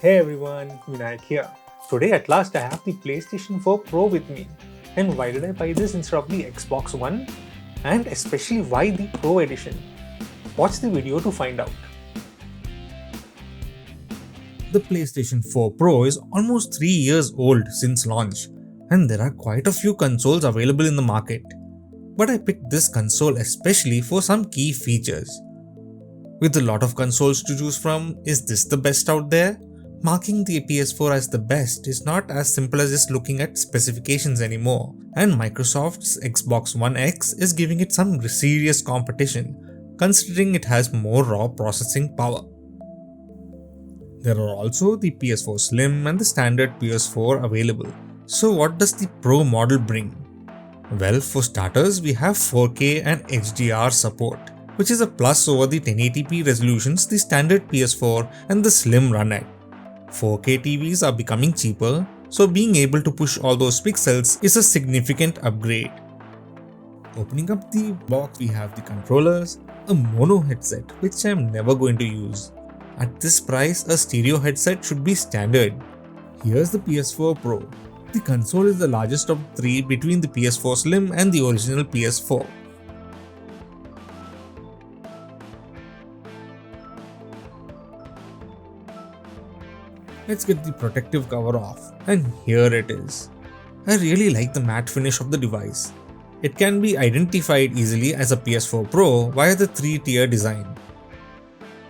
Hey everyone, Vinayak here. Today at last I have the PlayStation 4 Pro with me. And why did I buy this instead of the Xbox One? And especially why the Pro edition? Watch the video to find out. The PlayStation 4 Pro is almost 3 years old since launch, and there are quite a few consoles available in the market. But I picked this console especially for some key features. With a lot of consoles to choose from, is this the best out there? Marking the PS4 as the best is not as simple as just looking at specifications anymore, and Microsoft's Xbox One X is giving it some serious competition, considering it has more raw processing power. There are also the PS4 Slim and the standard PS4 available. So what does the Pro model bring? Well, for starters, we have 4K and HDR support, which is a plus over the 1080p resolutions the standard PS4 and the Slim run at. 4K TVs are becoming cheaper, so being able to push all those pixels is a significant upgrade. Opening up the box, we have the controllers, a mono headset which I am never going to use. At this price, a stereo headset should be standard. Here's the PS4 Pro. The console is the largest of the three between the PS4 Slim and the original PS4. Let's get the protective cover off, and here it is. I really like the matte finish of the device. It can be identified easily as a PS4 Pro via the 3-tier design.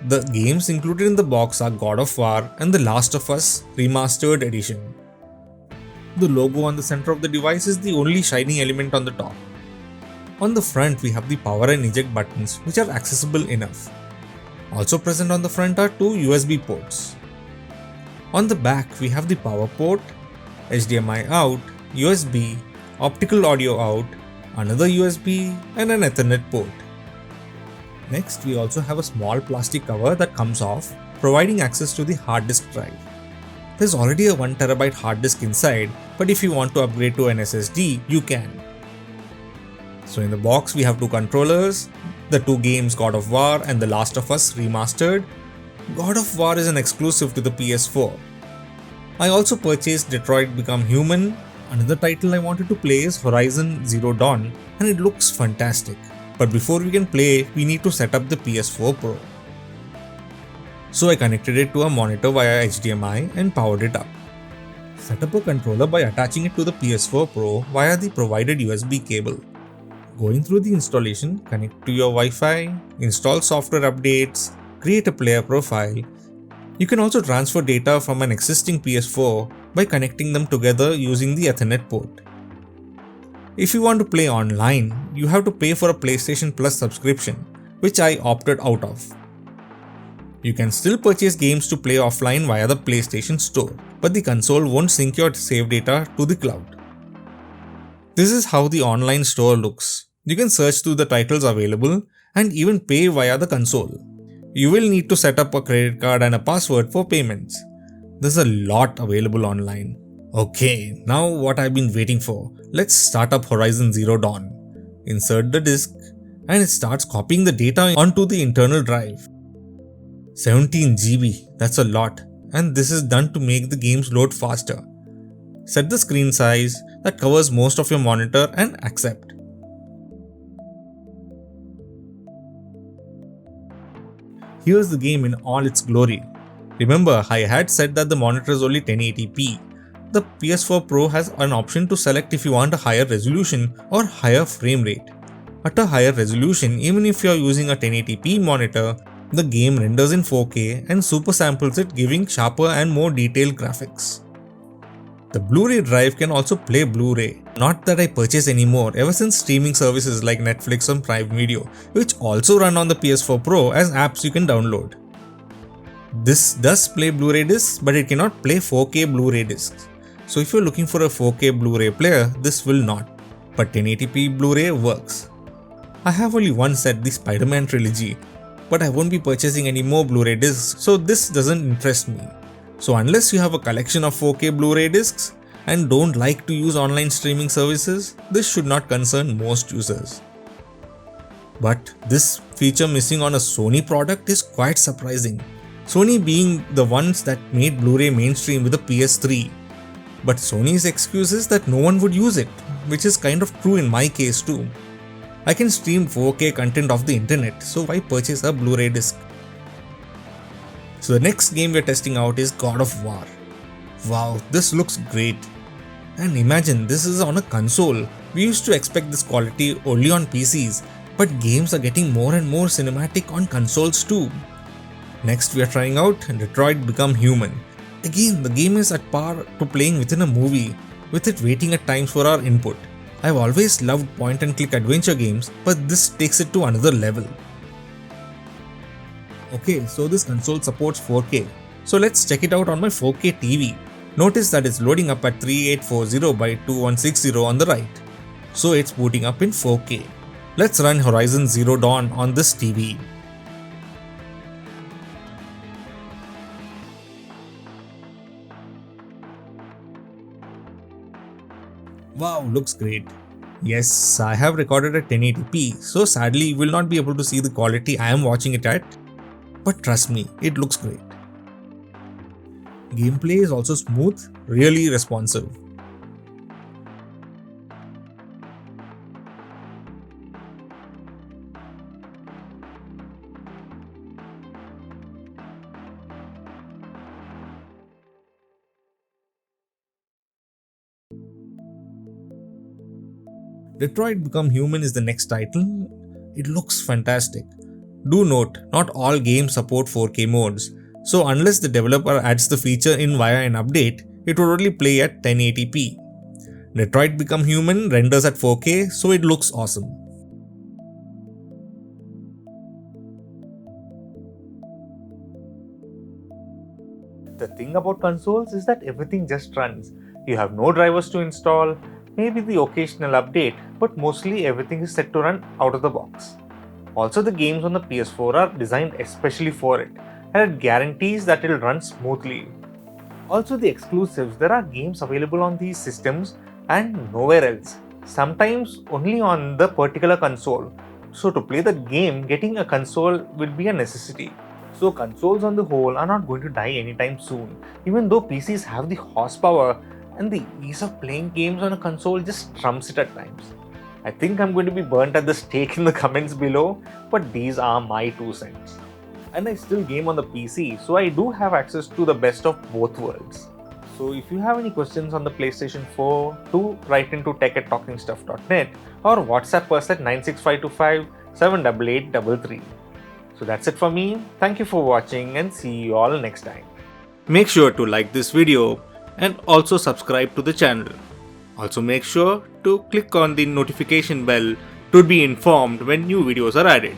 The games included in the box are God of War and The Last of Us Remastered Edition. The logo on the center of the device is the only shining element on the top. On the front, we have the power and eject buttons, which are accessible enough. Also present on the front are two USB ports. On the back, we have the power port, HDMI out, USB, optical audio out, another USB, and an Ethernet port. Next, we also have a small plastic cover that comes off, providing access to the hard disk drive. There's already a 1TB hard disk inside, but if you want to upgrade to an SSD, you can. So in the box, we have two controllers, the two games God of War and The Last of Us Remastered. God of War is an exclusive to the PS4. I also purchased Detroit Become Human. Another title I wanted to play is Horizon Zero Dawn, and it looks fantastic. But before we can play, we need to set up the PS4 Pro. So I connected it to a monitor via HDMI and powered it up. Set up a controller by attaching it to the PS4 Pro via the provided USB cable. Going through the installation, connect to your Wi-Fi, install software updates, create a player profile. You can also transfer data from an existing PS4 by connecting them together using the Ethernet port. If you want to play online, you have to pay for a PlayStation Plus subscription, which I opted out of. You can still purchase games to play offline via the PlayStation Store, but the console won't sync your save data to the cloud. This is how the online store looks. You can search through the titles available and even pay via the console. You will need to set up a credit card and a password for payments. There's a lot available online. Okay, now what I've been waiting for. Let's start up Horizon Zero Dawn. Insert the disk and it starts copying the data onto the internal drive. 17 GB, that's a lot, and this is done to make the games load faster. Set the screen size that covers most of your monitor and accept. Here's the game in all its glory. Remember, I had said that the monitor is only 1080p. The PS4 Pro has an option to select if you want a higher resolution or higher frame rate. At a higher resolution, even if you are using a 1080p monitor, the game renders in 4K and super samples it, giving sharper and more detailed graphics. The Blu-ray drive can also play Blu-ray. Not that I purchase anymore ever since streaming services like Netflix and Prime Video, which also run on the PS4 Pro as apps you can download. This does play Blu-ray discs, but it cannot play 4K Blu-ray discs. So if you're looking for a 4K Blu-ray player, this will not. But 1080p Blu-ray works. I have only one set, the Spider-Man trilogy, but I won't be purchasing any more Blu-ray discs, so this doesn't interest me. So unless you have a collection of 4K Blu-ray discs and don't like to use online streaming services, this should not concern most users. But this feature missing on a Sony product is quite surprising. Sony being the ones that made Blu-ray mainstream with the PS3. But Sony's excuse is that no one would use it, which is kind of true in my case too. I can stream 4K content off the internet, so why purchase a Blu-ray disc? So the next game we're testing out is God of War. Wow, this looks great. And imagine this is on a console. We used to expect this quality only on PCs, but games are getting more and more cinematic on consoles too. Next we are trying out Detroit Become Human. Again, the game is at par to playing within a movie, with it waiting at times for our input. I've always loved point and click adventure games, but this takes it to another level. Okay, so this console supports 4K. So let's check it out on my 4K TV. Notice that it's loading up at 3840 by 2160 on the right. So it's booting up in 4K. Let's run Horizon Zero Dawn on this TV. Wow, looks great. Yes, I have recorded at 1080p, so sadly you will not be able to see the quality I am watching it at. But trust me, it looks great. Gameplay is also smooth, really responsive. Detroit Become Human is the next title. It looks fantastic. Do note, not all games support 4K modes, so unless the developer adds the feature in via an update, it will only play at 1080p. Detroit Become Human renders at 4K, so it looks awesome. The thing about consoles is that everything just runs. You have no drivers to install, maybe the occasional update, but mostly everything is set to run out of the box. Also, the games on the PS4 are designed especially for it, and it guarantees that it will run smoothly. Also, the exclusives, there are games available on these systems and nowhere else, sometimes only on the particular console. So to play the game, getting a console will be a necessity. So consoles on the whole are not going to die anytime soon, even though PCs have the horsepower and the ease of playing games on a console just trumps it at times. I think I'm going to be burnt at the stake in the comments below, but these are my 2 cents. And I still game on the PC, so I do have access to the best of both worlds. So if you have any questions on the PlayStation 4, do write into tech@talkingstuff.net or WhatsApp us at 96525 78833. So that's it for me. Thank you for watching and see you all next time. Make sure to like this video and also subscribe to the channel. Also make sure to click on the notification bell to be informed when new videos are added.